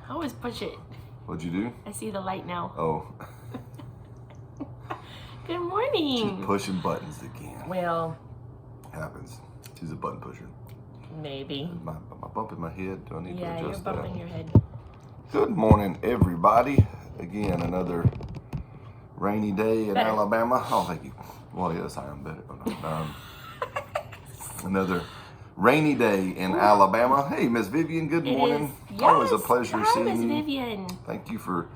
I always push it. What'd you do? I see the light now. Oh. Good morning. She's pushing buttons again. Well, happens. She's a button pusher. Maybe. Am I bumping my head? Do I need to Yeah, adjust you're bumping that? your head. Good morning, everybody. Again, another rainy day in Alabama. Oh, thank you. Well, yes, I am better. Another rainy day in Alabama. Hey, Miss Vivian, good morning. Yes. Always a pleasure Hi, seeing Miss you. Vivian. Thank you for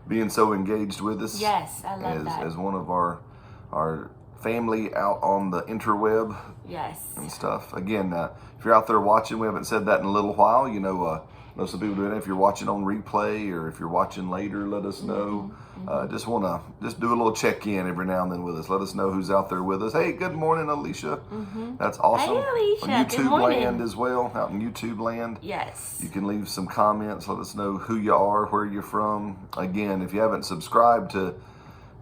being so engaged with us. Yes, I love that. As one of our family out on the interweb. Yes. And stuff. Again, if you're out there watching, we haven't said that in a little while. You know, some people doing it. If you're watching on replay or if you're watching later, let us know. Just want to do a little check-in every now and then with us. Let us know who's out there with us. Hey, good morning, Alicia. That's awesome. Hey, Alicia. On Good YouTube morning. land as well, out in YouTube land. Yes. You can leave some comments. Let us know who you are, where you're from. Again, if you haven't subscribed to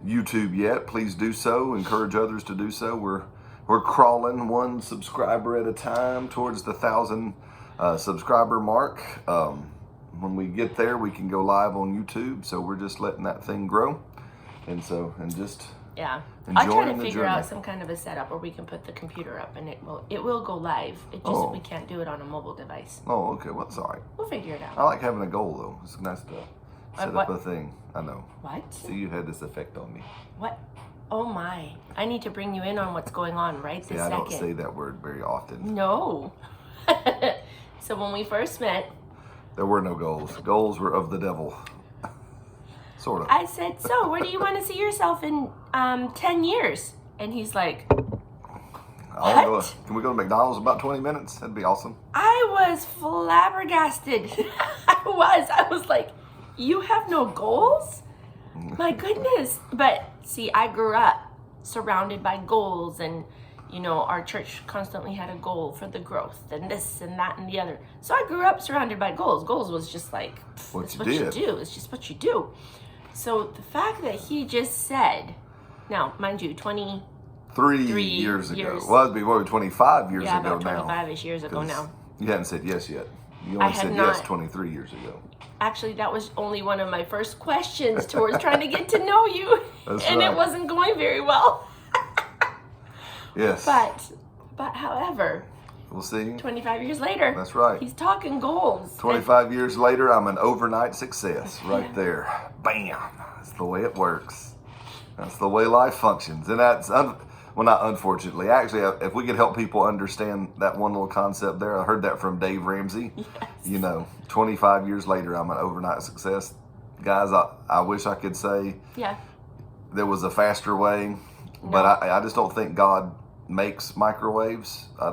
YouTube yet, please do so. Encourage others to do so. We're crawling one subscriber at a time towards the 1,000 subscriber mark. When we get there, we can go live on YouTube. So we're just letting that thing grow, and just yeah. I'll try to enjoying the figure journey. out some kind of a setup where we can put the computer up and it will go live. It just we can't do it on a mobile device. Oh, okay. Well, sorry. We'll figure it I out. like having a goal though. It's nice to set up a thing. I know. What? See, you had this effect on me. What? Oh my! I need to bring you in on what's going on right this second. I don't say that word very often. No. So when we first met, there were no goals. Goals were of the devil. Sort of. I said, so where do you want to see yourself in 10 years? And he's like, what? Can we go to McDonald's in about 20 minutes? That'd be awesome. I was flabbergasted. I was like, you have no goals? My goodness. But see, I grew up surrounded by goals, and you know, our church constantly had a goal for the growth and this and that and the other. So I grew up surrounded by goals. Goals was just like, what you do. It's just what you do. So the fact that he just said, now, mind you, 23 years ago. Well, it'd be more than 25 years ago about now. 25-ish years ago now. You hadn't said yes yet. You only said yes 23 years ago. Actually, that was only one of my first questions towards trying to get to know you. That's and right. It wasn't going very well. Yes. But however, we'll see. 25 years later. That's right. He's talking goals. 25 years later, I'm an overnight success right there. Bam. That's the way it works. That's the way life functions. And that's, well, not unfortunately. Actually, if we could help people understand that one little concept there, I heard that from Dave Ramsey. Yes. You know, 25 years later, I'm an overnight success. Guys, I wish I could say there was a faster way, but I just don't think God makes microwaves. I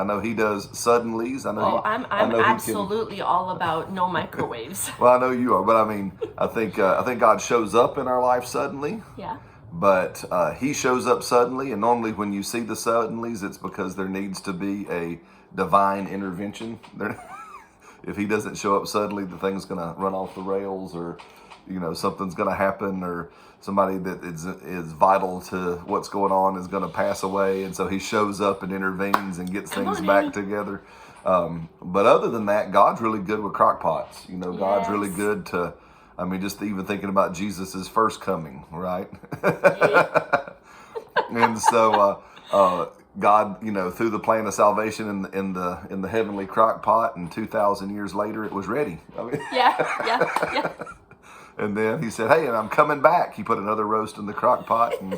know he does suddenlies. I'm absolutely all about no microwaves. Well, I know you are, but I mean, I think God shows up in our life suddenly. Yeah. But he shows up suddenly, and normally when you see the suddenlies, it's because there needs to be a divine intervention. If he doesn't show up suddenly, the thing's going to run off the rails, or you know, something's going to happen, or somebody that is vital to what's going on is going to pass away, and so he shows up and intervenes and gets things back together. But other than that, God's really good with crock pots. You know, God's really good to, I mean, just even thinking about Jesus's first coming, right? And so God, you know, through the plan of salvation in the heavenly crock pot, and 2,000 years later, it was ready. I mean, yeah. And then he said, hey, and I'm coming back. He put another roast in the crock pot, and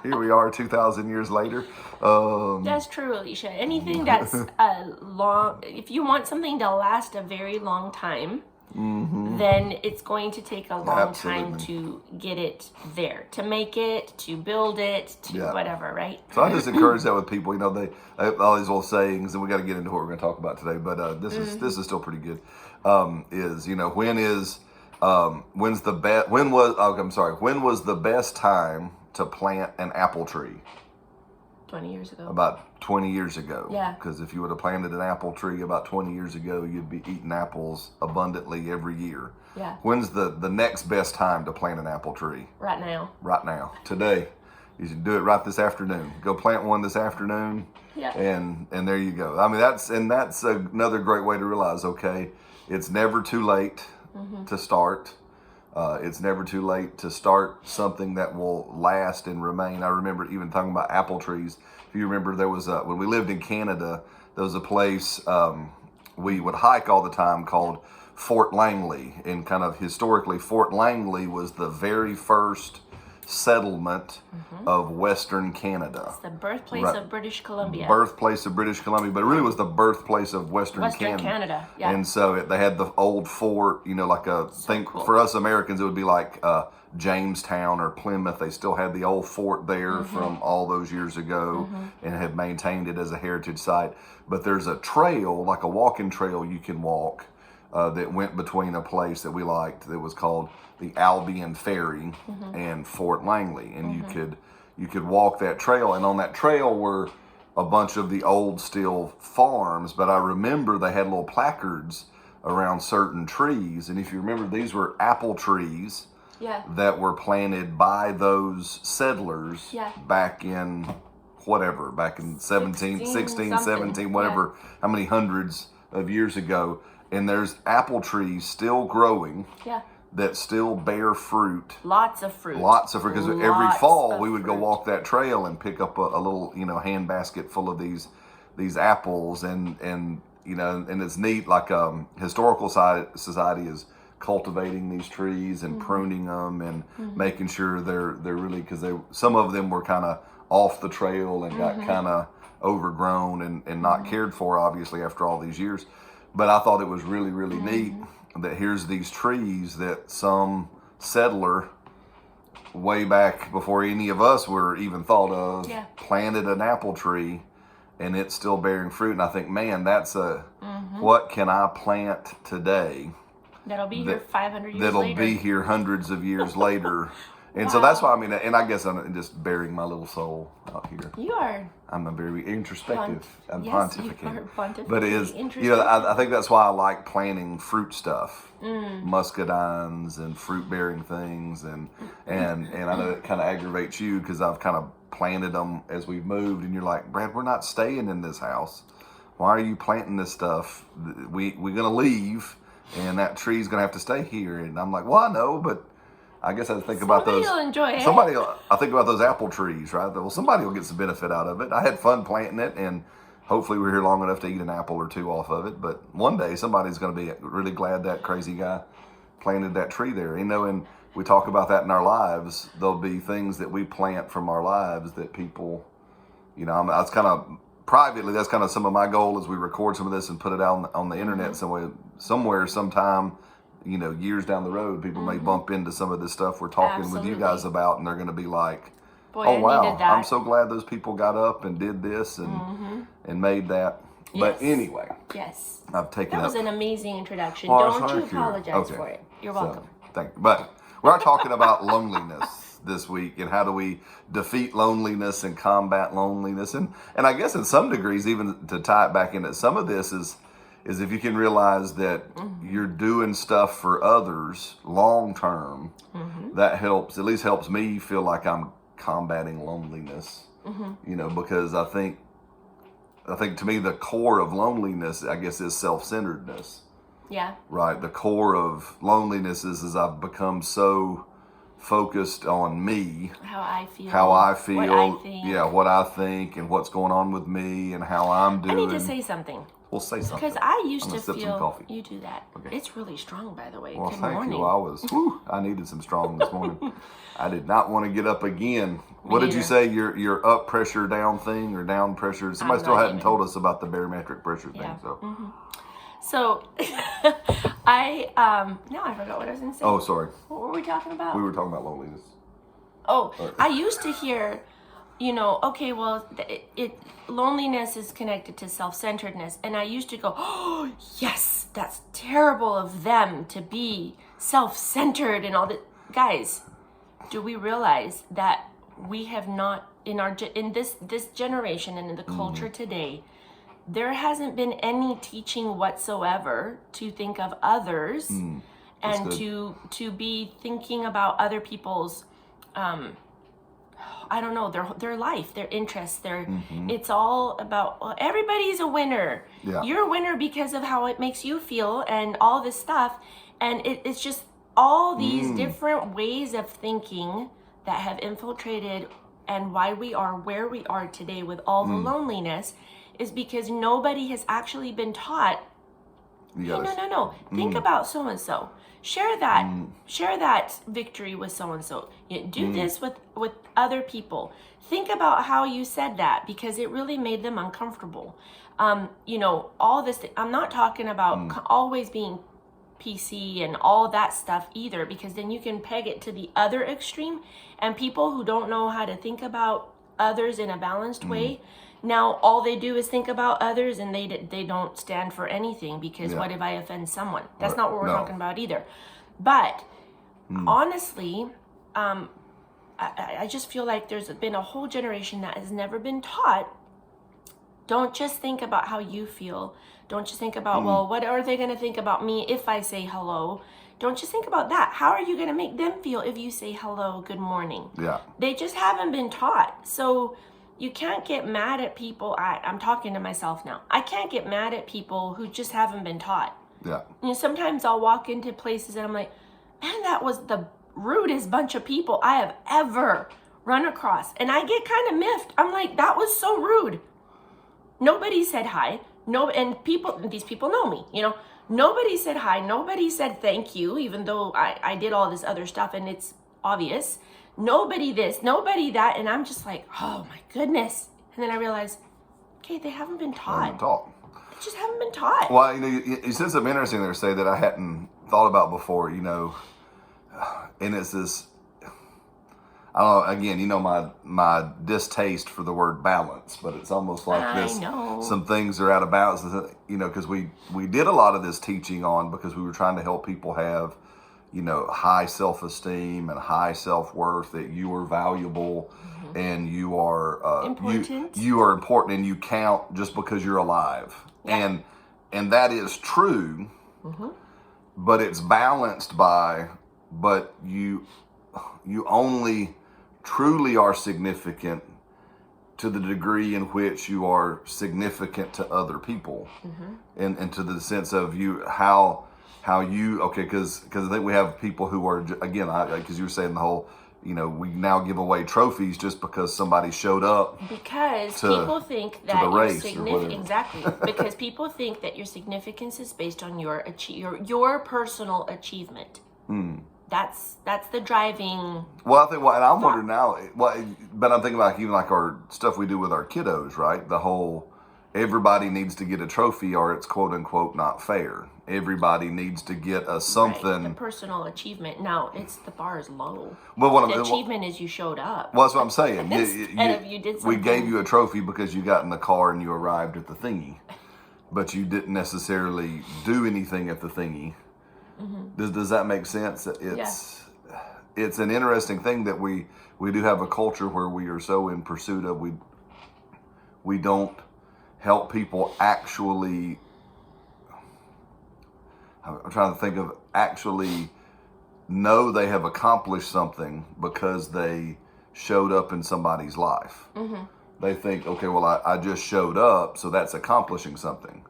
here we are 2,000 years later. That's true, Alicia. Anything that's if you want something to last a very long time, then it's going to take a long time to get it there, to make it, to build it, to whatever, right? So I just encourage that with people. You know, they all these little sayings, and we got to get into what we're going to talk about today. But this is still pretty good. Is, you know, when was the best time to plant an apple tree? 20 years ago. About 20 years ago. Yeah. Because if you would have planted an apple tree about 20 years ago, you'd be eating apples abundantly every year. Yeah. When's the next best time to plant an apple tree? Right now. Right now. Today. You should do it right this afternoon. Go plant one this afternoon. Yeah. And there you go. I mean, that's another great way to realize, okay, it's never too late to start. It's never too late to start something that will last and remain. I remember even talking about apple trees. If you remember, there was when we lived in Canada, there was a place we would hike all the time called Fort Langley. And kind of historically, Fort Langley was the very first settlement of Western Canada. It's the birthplace Right. of British Columbia. Birthplace of British Columbia, but it really was the birthplace of Western Canada. Yeah. And so they had the old fort, like cool. for us Americans, it would be like Jamestown or Plymouth. They still had the old fort there from all those years ago and have maintained it as a heritage site. But there's a trail, like a walking trail you can walk that went between a place that we liked that was called the Albion Ferry and Fort Langley. And you could walk that trail, and on that trail were a bunch of the old steel farms, but I remember they had little placards around certain trees. And if you remember, these were apple trees that were planted by those settlers back in back in 16, 17, whatever, how many hundreds of years ago. And there's apple trees still growing that still bear fruit. Lots of fruit. Because every fall we would go walk that trail and pick up a little, hand basket full of these apples, and it's neat. Like Historical Society is cultivating these trees and pruning them and making sure they're really, because some of them were kind of off the trail and got kind of overgrown and not cared for, obviously, after all these years. But I thought it was really, really neat that here's these trees that some settler way back before any of us were even thought of planted an apple tree, and it's still bearing fruit. And I think, man, that's what can I plant today that'll be here 500 years that'll later. be here hundreds of years later. And so that's why, and I guess I'm just bearing my little soul out here. You are. I'm a very introspective. I'm yes, pontificating. You are pontificating. But it is, I think that's why I like planting fruit stuff, muscadines and fruit-bearing things, and I know it kind of aggravates you because I've kind of planted them as we've moved, and you're like, Brad, we're not staying in this house. Why are you planting this stuff? We're gonna leave, and that tree's gonna have to stay here. And I'm like, well, I know, but I guess I think about those. Somebody will enjoy it. I think about those apple trees, right? Well, somebody will get some benefit out of it. I had fun planting it, and hopefully we're here long enough to eat an apple or two off of it. But one day somebody's going to be really glad that crazy guy planted that tree there. And we talk about that in our lives. There'll be things that we plant from our lives that people, that's kind of privately, that's kind of some of my goal as we record some of this and put it out on the internet somewhere, sometime. Years down the road, people may bump into some of this stuff we're talking with you guys about, and they're going to be like, Boy, oh, wow, I'm so glad those people got up and did this and made that. Yes. But anyway, yes, I've taken that was an amazing introduction. Oh, Don't you apologize for it. You're welcome. Thank you. But we're talking about loneliness this week, and how do we defeat loneliness and combat loneliness. And I guess in some degrees, even to tie it back into some of this is if you can realize that you're doing stuff for others long term, that helps, at least helps me feel like I'm combating loneliness, because I think to me the core of loneliness, I guess, is self-centeredness. Yeah. Right. The core of loneliness is I've become so focused on me, how I feel, what I think. What I think and what's going on with me and how I'm doing. I need to say something. Well, say something. Because I used to sip some feel coffee. you do that. Okay. It's really strong, by the way. Well, Good thank morning. you. I needed some strong this morning. I did not want to get up again. What did you say? Your up pressure down thing, or down pressure? Somebody still hadn't told us about the barometric pressure thing. So I forgot what I was going to say. Oh, sorry. What were we talking about? We were talking about loneliness. Oh, I used to hear, okay, well, loneliness is connected to self-centeredness. And I used to go, oh, yes, that's terrible of them to be self-centered and all that. Guys, do we realize that we have not, in this generation and in the culture today, there hasn't been any teaching whatsoever to think of others and to be thinking about other people's I don't know, their life, their interests, it's all about, well, everybody's a winner. Yeah. You're a winner because of how it makes you feel and all this stuff. And it's just all these different ways of thinking that have infiltrated, and why we are where we are today with all the loneliness is because nobody has actually been taught, hey, no. Think about so-and-so. Share that victory with so-and-so. Do this with other people. Think about how you said that, because it really made them uncomfortable. All this, I'm not talking about always being PC and all that stuff either, because then you can peg it to the other extreme, and people who don't know how to think about others in a balanced way, now all they do is think about others, and they don't stand for anything, because what if I offend someone? That's not what we're talking about either. But honestly, I just feel like there's been a whole generation that has never been taught, don't just think about how you feel. Don't just think about, well, what are they going to think about me if I say hello? Don't just think about that. How are you going to make them feel if you say hello, good morning? Yeah. They just haven't been taught. So you can't get mad at people. I'm talking to myself now. I can't get mad at people who just haven't been taught. Yeah. Sometimes I'll walk into places and I'm like, man, that was the rudest bunch of people I have ever run across. And I get kind of miffed. I'm like, that was so rude. Nobody said hi. No, and these people know me, nobody said hi. Nobody said thank you, even though I did all this other stuff and it's obvious. Nobody this, nobody that. And I'm just like, oh my goodness. And then I realized, okay, they haven't been taught. They just haven't been taught. Well, you said something interesting there, say that I hadn't thought about before, and it's this, I don't know, again, my distaste for the word balance, but it's almost like some things are out of balance, because we did a lot of this teaching on, because we were trying to help people have, high self-esteem and high self-worth, that you are valuable and you are important. You are important and you count just because you're alive. Yeah. And that is true, but it's balanced by, but you only truly are significant to the degree in which you are significant to other people, and to the sense of how you, because I think we have people who are, again, because you were saying the whole, we now give away trophies just because somebody showed up, because people think that you're significant. Exactly. Because people think that your significance is based on your personal achievement. That's the driving. Well, I think, and I'm wondering now, but I'm thinking about even like our stuff we do with our kiddos, right? The whole, everybody needs to get a trophy or it's quote unquote not fair. Everybody needs to get a something. Right, the personal achievement. Now, the bar is low. Well, the achievement is you showed up. Well, that's what I'm saying. And if you did something. We gave you a trophy because you got in the car and you arrived at the thingy, but you didn't necessarily do anything at the thingy. Does that make sense? It's an interesting thing that we do have a culture where we are so in pursuit of, we don't help people actually, I'm trying to think of, actually know they have accomplished something because they showed up in somebody's life. They think, okay, well, I just showed up, so that's accomplishing something.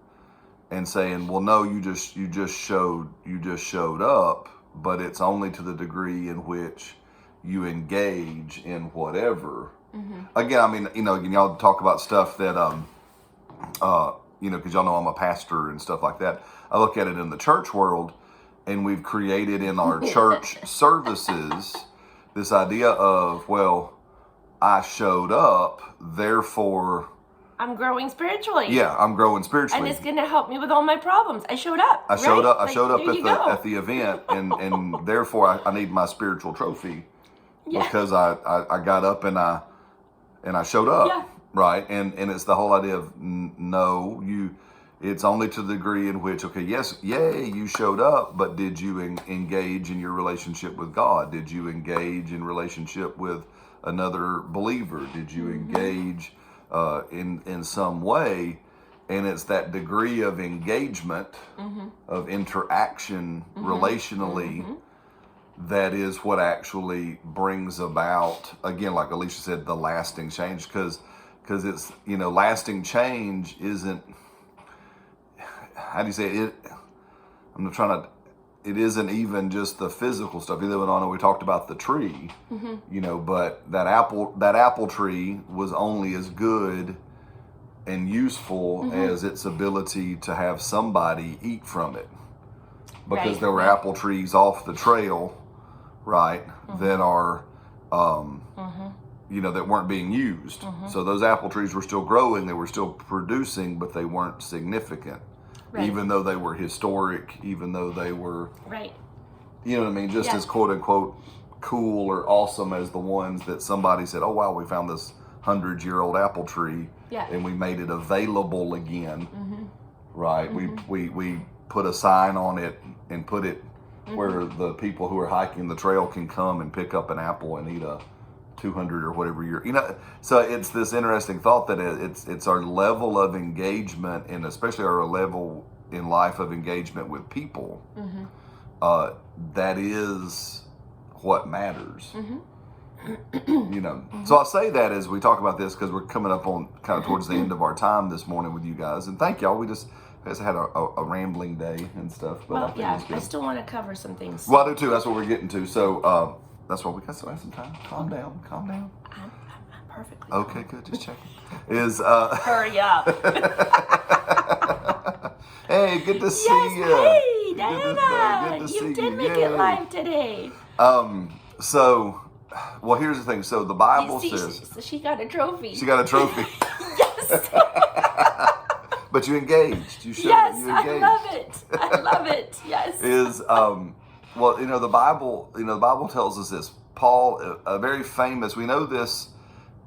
And saying, well, no, you just showed up, but it's only to the degree in which you engage in whatever. Again, again, y'all talk about stuff that, because y'all know I'm a pastor and stuff like that. I look at it in the church world, and we've created in our church services this idea of, well, I showed up, therefore I'm growing spiritually. Yeah, I'm growing spiritually. And it's going to help me with all my problems. I showed up. I showed up at the event, and therefore I need my spiritual trophy because I got up and I showed up. Yeah. Right? And it's the whole idea of it's only to the degree in which, okay, yes, yay, you showed up, but did you engage in your relationship with God? Did you engage in relationship with another believer? Did you engage in some way? And it's that degree of engagement, of interaction relationally, that is what actually brings about, again, like Alicia said, the lasting change. Because it's, lasting change isn't, how do you say it? I'm not trying to, it isn't even just the physical stuff. Either way, I know we talked about the tree, but that apple tree was only as good and useful as its ability to have somebody eat from it. Because Right. there were apple trees off the trail, right, that are, that weren't being used. So those apple trees were still growing, they were still producing, but they weren't significant. Right. Even though they were historic, even though they were, Right. you know what I mean, just Yeah. as quote unquote cool or awesome as the ones that somebody said, oh wow, we found this 100-year-old apple tree, Yeah. and we made it available again, right? We put a sign on it and put it where the people who are hiking the trail can come and pick up an apple and eat a 200 or whatever so it's this interesting thought that it's our level of engagement, and especially our level in life of engagement with people, that is what matters. So I say that as we talk about this, because we're coming up on kind of towards the end of our time this morning with you guys, and thank y'all. We just had a rambling day and stuff, but I Well, think yeah, it's good. I still want to cover some things. Well, I do too. That's what we're getting to. So that's why we got some time. Calm down. I'm perfectly. Okay, good. Just checking. Is Hurry up. hey, good to see Yes, you. hey, Good to Diana, see you did you. make Yay. it live today. So, well, here's the thing. So the Bible You see, says she got a trophy. she got a trophy, Yes, but you engaged. You showed yes, you I engaged. love it. I love it. Yes. Is well, the Bible tells us this. Paul, a very famous, we know this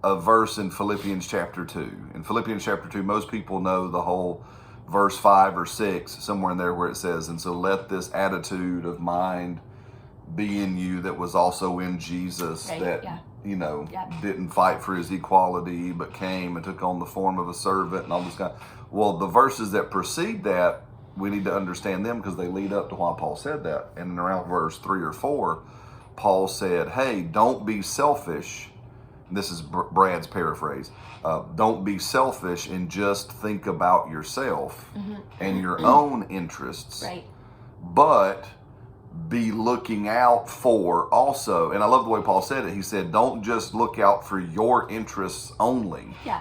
verse in Philippians chapter 2. In Philippians chapter 2, most people know the whole verse 5 or 6, somewhere in there where it says, and so let this attitude of mind be in you that was also in Jesus, Right, that, yeah. didn't fight for his equality, but came and took on the form of a servant and all this kind. Well, the verses that precede that, we need to understand them because they lead up to why Paul said that. And in around verse 3 or 4, Paul said, hey, don't be selfish. This is Brad's paraphrase. Don't be selfish and just think about yourself and your own interests, Right. but be looking out for also, and I love the way Paul said it. He said, don't just look out for your interests only, Yeah.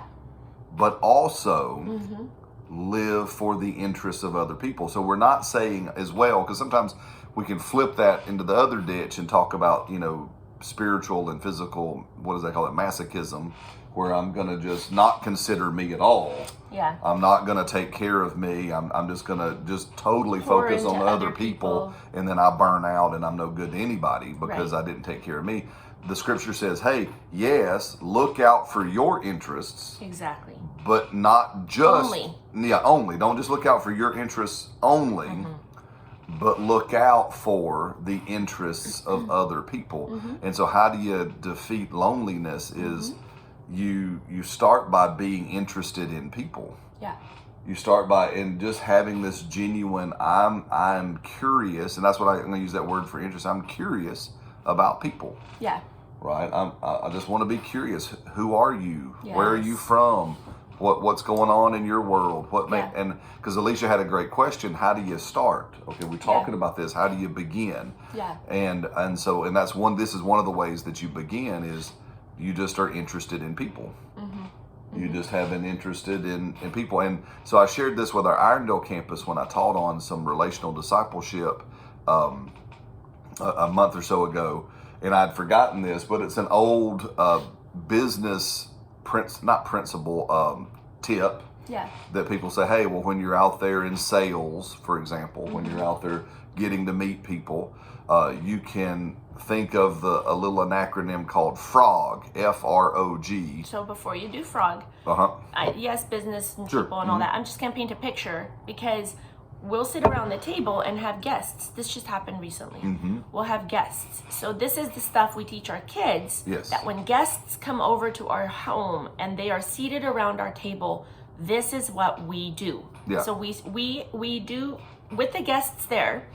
but also live for the interests of other people. So we're not saying as well, because sometimes we can flip that into the other ditch and talk about, spiritual and physical, what does they call it, masochism, where I'm going to just not consider me at all. Yeah. I'm not going to take care of me. I'm just going to just totally Pour focus on into other other people, people. and then I burn out and I'm no good to anybody because Right. I didn't take care of me. The scripture says, hey, yes, look out for your interests, Exactly. but not just Only. only. Don't just look out for your interests only, but look out for the interests of other people. And so how do you defeat loneliness is you start by being interested in people. Yeah. You start by and just having this genuine I'm curious, and that's what I'm going to use that word for interest. I'm curious about people. Yeah. Right? I just want to be curious. Who are you? Yes. Where are you from? What's going on in your world? Yeah. And because Alicia had a great question, how do you start? Okay, we're talking about this. How do you begin? Yeah. And that's one. This is one of the ways that you begin is you just are interested in people. You just have been interested in people. And so I shared this with our Irondale campus when I taught on some relational discipleship a month or so ago. And I'd forgotten this, but it's an old business principle tip Yeah. that people say, hey, well, when you're out there in sales, for example, when you're out there getting to meet people, you can think of a little acronym called FROG, F-R-O-G. So before you do frog, yes, business and Sure. people and all that, I'm just going to paint a picture because we'll sit around the table and have guests. This just happened recently. We'll have guests. So this is the stuff we teach our kids. Yes. That when guests come over to our home and they are seated around our table, this is what we do. Yeah. So we do with the guests there.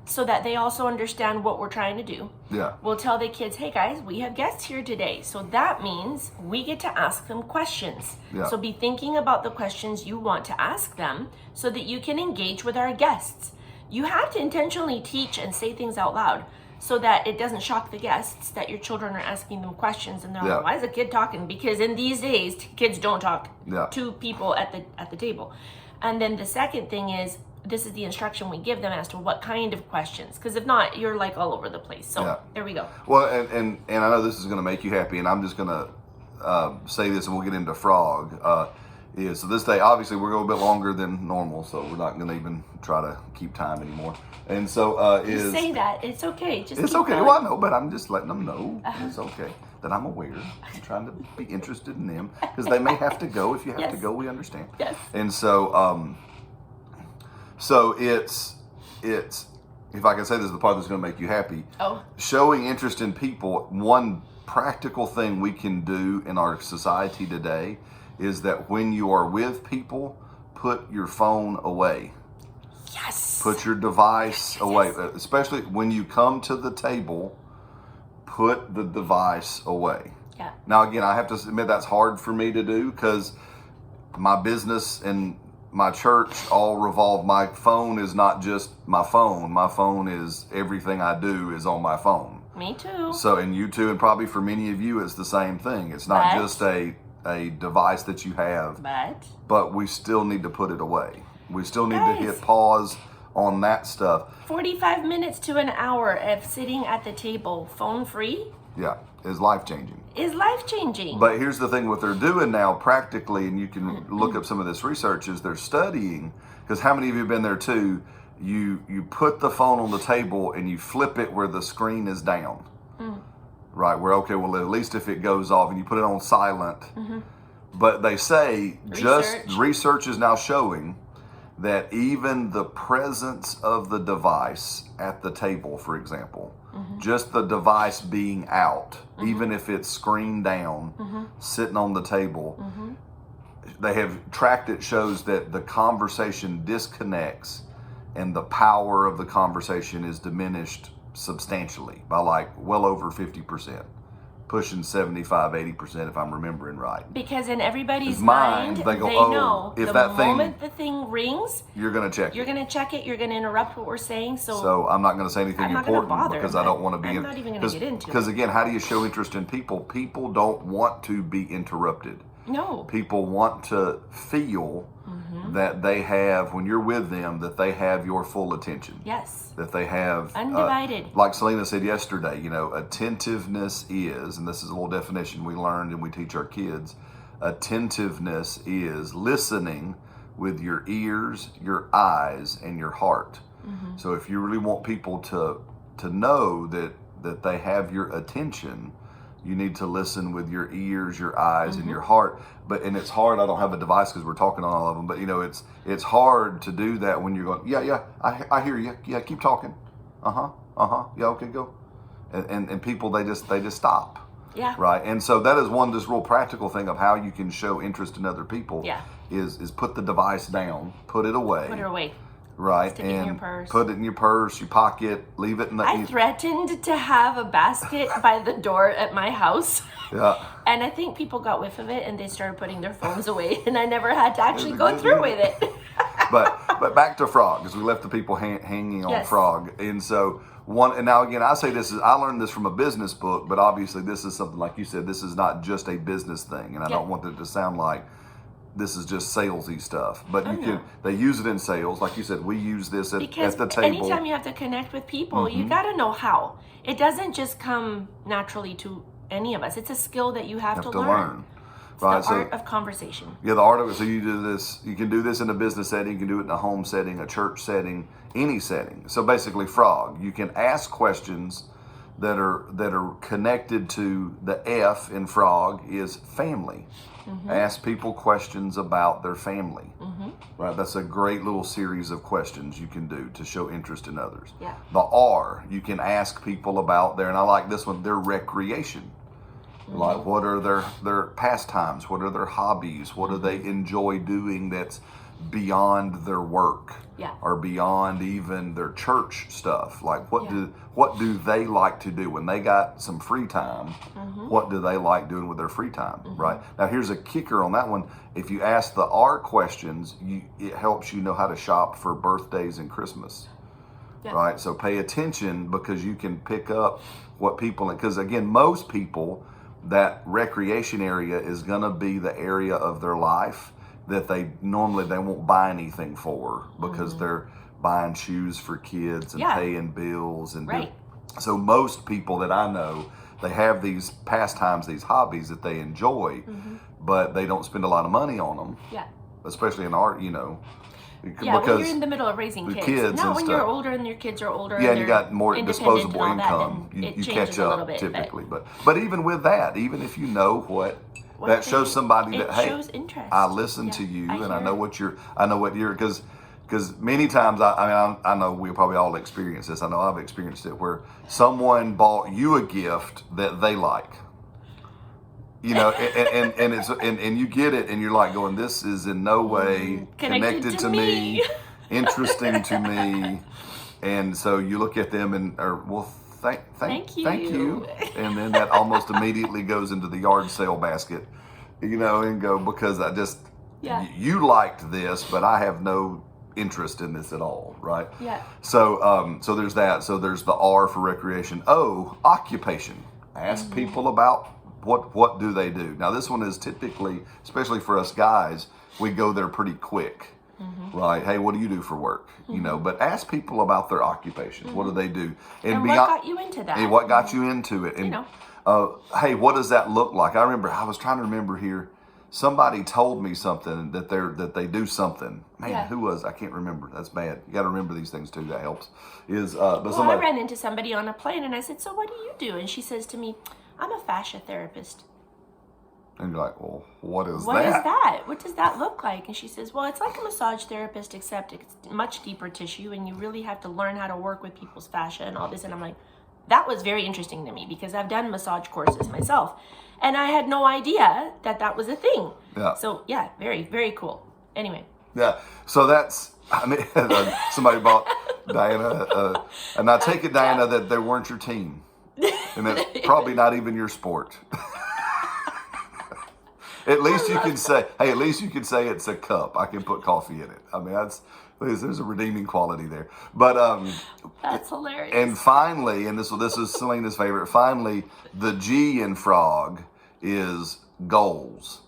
so that they also understand what we're trying to do. Yeah. We'll tell the kids, hey guys, we have guests here today. So that means we get to ask them questions. Yeah. So be thinking about the questions you want to ask them so that you can engage with our guests. You have to intentionally teach and say things out loud so that it doesn't shock the guests that your children are asking them questions and they're Yeah. like, why is a kid talking? Because in these days, kids don't talk Yeah. to people at the table. And then the second thing is, this is the instruction we give them as to what kind of questions. Because if not, you're like all over the place. So Yeah. there we go. Well, and I know this is going to make you happy, and I'm just going to say this, and we'll get into Frog. So this day, obviously, we're going a bit longer than normal, so we're not going to even try to keep time anymore. And so Just say that. It's okay. Just it's keep okay. going. Well, I know, but I'm just letting them know it's okay that I'm aware. I'm trying to be interested in them because they may have to go. If you have to Yes. go, we understand. Yes. And so, so it's if I can say this is the part that's going to make you happy. Oh, Showing interest in people. One practical thing we can do in our society today is that when you are with people, put your phone away. yes. Put your device away, especially when you come to the table. Put the device away. Yeah. Now, again, I have to admit that's hard for me to do because my business and my church all revolve. My phone is not just my phone. My phone is everything I do is on my phone. Me too. So, and you too, and probably for many of you, it's the same thing. It's not But- just a device that you have, but we still need to put it away. We still need to Guys. hit pause on that stuff. 45 minutes to an hour of sitting at the table phone free Yeah, is life changing. is life changing. But here's the thing: what they're doing now, practically, and you can look up some of this research, is they're studying. Because how many of you have been there too? You put the phone on the table and you flip it where the screen is down. Right, where okay, well at least if it goes off and you put it on silent. But they say research is now showing that even the presence of the device at the table, for example, just the device being out, even if it's screen down, sitting on the table, they have tracked it, shows that the conversation disconnects and the power of the conversation is diminished substantially by like well over 50%. Pushing 75, 80% if I'm remembering right. Because in everybody's mind, mind, they go, they "Oh, know if the that thing- moment the thing rings, You're going to check you're it. going to check it, you're going to interrupt what we're saying. So I'm not going to say anything I'm not gonna important bother, because I don't want to be I'm not even gonna get into it. Because again, how do you show interest in people? People don't want to be interrupted. no. People want to feel that they have, when you're with them, that they have your full attention. Yes. That they have Undivided. like Selena said yesterday, attentiveness is, and this is a little definition we learned and we teach our kids, attentiveness is listening with your ears, your eyes, and your heart. So if you really want people to know that they have your attention, you need to listen with your ears, your eyes, and your heart. And it's hard. I don't have a device because we're talking on all of them. But it's hard to do that when you're going. Yeah. I hear you. Yeah, keep talking. Yeah, okay, go. And people they just stop. Yeah. Right. And so that is one just real practical thing of how you can show interest in other people. Yeah. Is put the device down, put it away. Put her away. Right. Stick it in and your purse. put it in your purse, your pocket, leave it in the. I threatened to have a basket by the door at my house. Yeah. And I think people got whiff of it and they started putting their phones away, and I never had to actually go through with it. But back to Frog, because we left the people hanging on Yes. Frog. And so and now again, I say I learned this from a business book, but obviously this is something, like you said, this is not just a business thing. And I don't want it to sound like this is just salesy stuff. But they use it in sales. Like you said, we use this at the table. Anytime you have to connect with people, you got to know how. It doesn't just come naturally to any of us. It's a skill that you have to learn. It's Right, the art of conversation. Yeah, the art of it. So you do this. You can do this in a business setting. You can do it in a home setting, a church setting, any setting. So basically, Frog. You can ask questions that are connected to the F in Frog is family. Ask people questions about their family. Right. That's a great little series of questions you can do to show interest in others. Yeah. The R. You can ask people about and I like this one, their recreation. Like, what are their pastimes? What are their hobbies? What do they enjoy doing that's beyond their work. Yeah. Or beyond even their church stuff. Like what Yeah. do they like to do when they got some free time? What do they like doing with their free time? Right? Now here's a kicker on that one. If you ask the R questions, it helps you know how to shop for birthdays and Christmas. Yeah. Right? So pay attention, because you can pick up what people, because again, most people, that recreation area is going to be the area of their life that they won't buy anything for, because they're buying shoes for kids and Yeah. paying bills and Right. so most people that I know, they have these pastimes, these hobbies that they enjoy, but they don't spend a lot of money on them, Yeah. especially in art, Yeah, when you're in the middle of raising the kids. kids Not and when stuff. you're older and your kids are older. Yeah, and and you they're got more independent disposable and all that, income. then You it changes catch a little up bit, typically, but even with that, even if you know what that shows somebody that, hey, shows interest. I listen Yeah, to you, I and I hear know it. what you're, because many times I know we probably all experience this. I know I've experienced it, where someone bought you a gift that they like. And it's and you get it, and you're like going, this is in no way connected to me, interesting to me, and so you look at them and thank you, and then that almost immediately goes into the yard sale basket, and go, because I just you liked this, but I have no interest in this at all, right? Yeah. So there's that. So there's the R for recreation. O, occupation. Ask people about what do they do. Now this one is typically, especially for us guys, we go there pretty quick, right? Hey, what do you do for work? But ask people about their occupations. What do they do? And what got you into that? And what got you into it? And hey, what does that look like? I was trying to remember here. Somebody told me something that they do something. Man, who was? I can't remember. That's bad. You got to remember these things too. That helps. I ran into somebody on a plane, and I said, "So what do you do?" And she says to me, "I'm a fascia therapist." And you're like, well, what is What is that? that? What does that look like? And she says, well, it's like a massage therapist, except it's much deeper tissue, and you really have to learn how to work with people's fascia and all this. And I'm like, that was very interesting to me, because I've done massage courses myself, and I had no idea that was a thing. Yeah. So yeah, very, very cool. Anyway. Yeah. So that's, somebody bought Diana, and I take it, Diana, that they weren't your team. And that's probably not even your sport. At least you can say, it's a cup. I can put coffee in it. I mean, there's a redeeming quality there. But that's hilarious. And finally, and this is Selena's favorite. Finally, the G in frog is goals.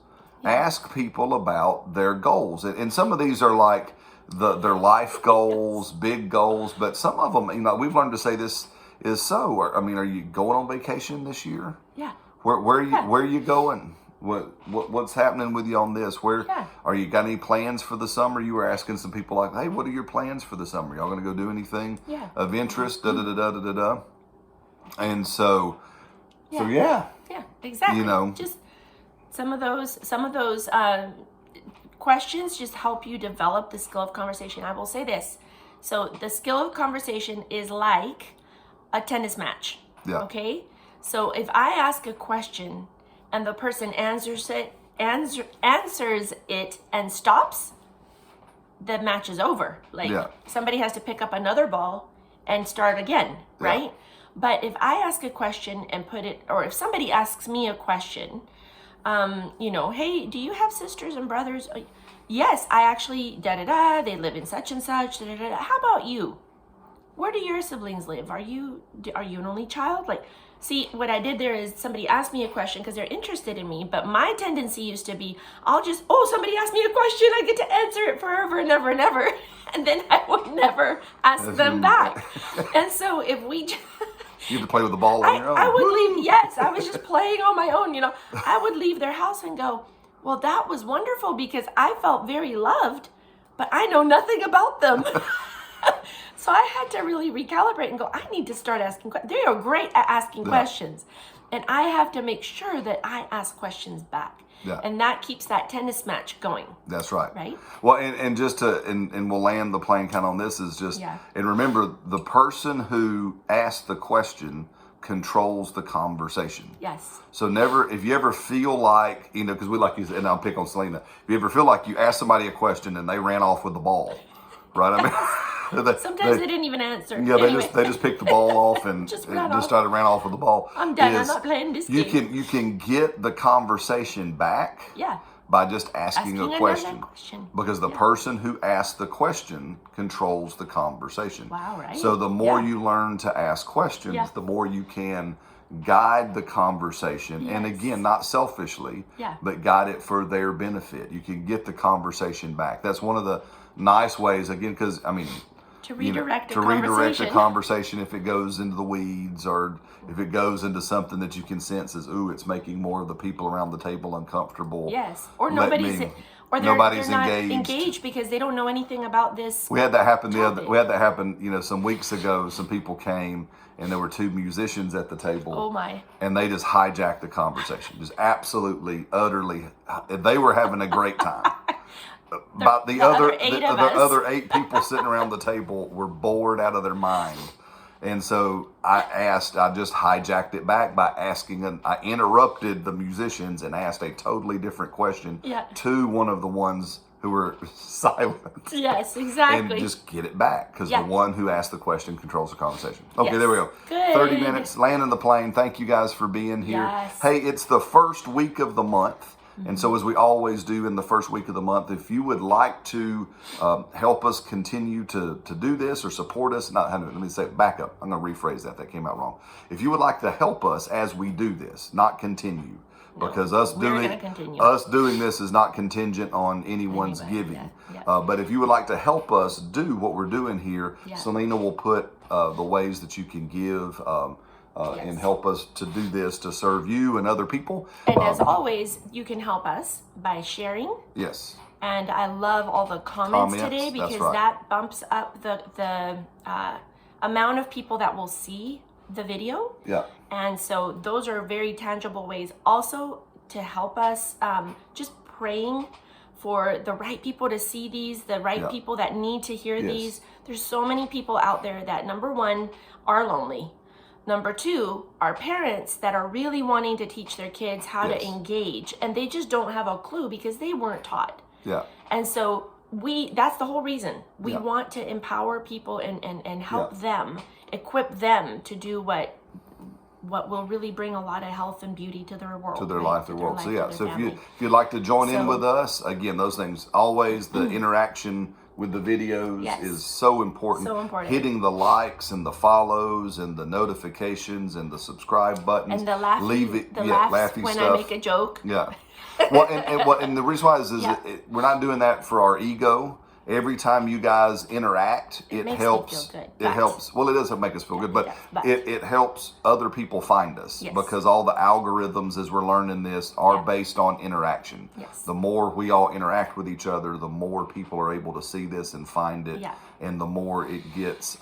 Yeah. Ask people about their goals, and some of these are like their life goals, big goals. But some of them, we've learned to say this is so. Are you going on vacation this year? Yeah. Where are you going? What's happening with you on this? Are you got any plans for the summer? You were asking some people like, hey, what are your plans for the summer? Y'all gonna go do anything of interest? And so yeah, exactly. Just some of those questions just help you develop the skill of conversation. I will say this. So the skill of conversation is like a tennis match. Yeah. Okay. So if I ask a question and the person answers it and stops, the match is over. Somebody has to pick up another ball and start again, right? Yeah. But if I ask a question and or if somebody asks me a question, hey, do you have sisters and brothers? Yes, I actually, they live in such and such, How about you? Where do your siblings live? Are you an only child? See, what I did there is somebody asked me a question because they're interested in me, but my tendency used to be, somebody asked me a question, I get to answer it forever and ever and ever, and then I would never ask them back. And so if we just... You have to play with the ball on your own. I would leave, yes, I was just playing on my own, I would leave their house and go, well, that was wonderful because I felt very loved, but I know nothing about them. So I had to really recalibrate and go, I need to start asking questions. They are great at asking questions. And I have to make sure that I ask questions back. Yeah. And that keeps that tennis match going. That's right. Right? Well, and just and we'll land the plane kind of on this is just, and remember, the person who asked the question controls the conversation. Yes. So never, if you ever feel like, you know, because we like you, and I'll pick on Selena. If you ever feel like you asked somebody a question and they ran off with the ball, right? I mean, Sometimes they didn't even answer. Yeah, Anyway. they just picked the ball off and Just and ran just off. started ran off with the ball. I'm done. I'm not playing this game. You can get the conversation back. Yeah. By just asking a another question. Because the Yeah. person who asked the question controls the conversation. Wow, right? So the more Yeah. you learn to ask questions, Yeah. the more you can guide the conversation. And Yes. again, not selfishly, Yeah. but guide it for their benefit. You can get the conversation back. That's one of the nice ways, again, because, I mean, To redirect to redirect a conversation if it goes into the weeds or if it goes into something that you can sense as, ooh, it's making more of the people around the table uncomfortable. Yes. Or Let nobody's me- or nobody's they're not engaged. because they don't know anything about this. We had that happen topic. we had that happen, you know, some weeks ago. Some people came and there were two musicians at the table. Oh my. And they just hijacked the conversation. Just absolutely, utterly, they were having a great time. But the other other 8 people sitting around the table were bored out of their mind. And so I just hijacked it back by I interrupted the musicians and asked a totally different question to one of the ones who were silent. Yes, exactly. And just get it back because Yeah. the one who asked the question controls the conversation. Okay, Yes. there we go. Good. 30 minutes, landing the plane. Thank you guys for being here. Yes. Hey, it's the first week of the month. And so, as we always do in the first week of the month, if you would like to help us continue to do this or support us, let me say, back up. I'm going to rephrase that. That came out wrong. If you would like to help us as we do this, not continue, because us doing this is not contingent on anyone's giving. Yeah. But if you would like to help us do what we're doing here, Selena will put the ways that you can give. And help us to do this to serve you and other people. And as always, you can help us by sharing. Yes. And I love all the comments today that's because right. that bumps up the amount of people that will see the video. Yeah. And so those are very tangible ways also to help us just praying for the right people to see these, the right people that need to hear these. There's so many people out there that, number one, are lonely. Number two, are parents that are really wanting to teach their kids how to engage, and they just don't have a clue because they weren't taught. Yeah. And so that's the whole reason. We want to empower people and help them, equip them to do what will really bring a lot of health and beauty to their world. To their right? life, their To world. life, So to yeah, their so family. if you'd like to join in So- with us, again, those things, always the interaction with the videos is so important. So important. Hitting the likes and the follows and the notifications and the subscribe buttons. And the laughing, laughs when stuff. I make a joke. Yeah. Well, and the reason why is we're not doing that for our ego. Every time you guys interact, it makes me helps. feel good, It but- helps. Well, it doesn't make us feel good, but, it does, but- it helps other people find us Yes. because all the algorithms, as we're learning this, are based on interaction. Yes. The more we all interact with each other, the more people are able to see this and find it, Yeah. and the more it gets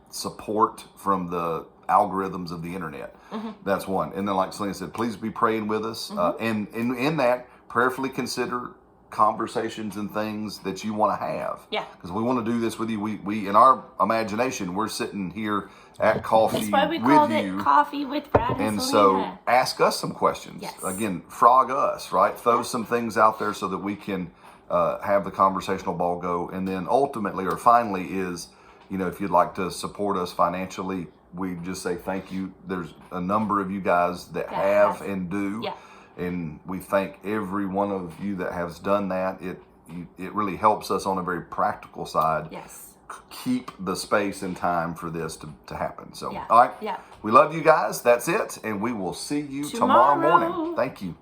support from the algorithms of the internet. Mm-hmm. That's one. And then, like Selena said, please be praying with us. And in that, prayerfully consider conversations and things that you want to have. Yeah. Because we want to do this with you. We in our imagination, we're sitting here at coffee That's why we with called you. it Coffee with Brad and And Selena. so ask us some questions. Yes. Again, frog us, right? Throw some things out there so that we can have the conversational ball go. And then ultimately or finally is, if you'd like to support us financially, we just say thank you. There's a number of you guys that have and do. Yeah. And we thank every one of you that has done that. It really helps us on a very practical side. Yes. Keep the space and time for this to happen. So, Yeah. all right. Yeah. We love you guys. That's it. And we will see you tomorrow morning. Thank you.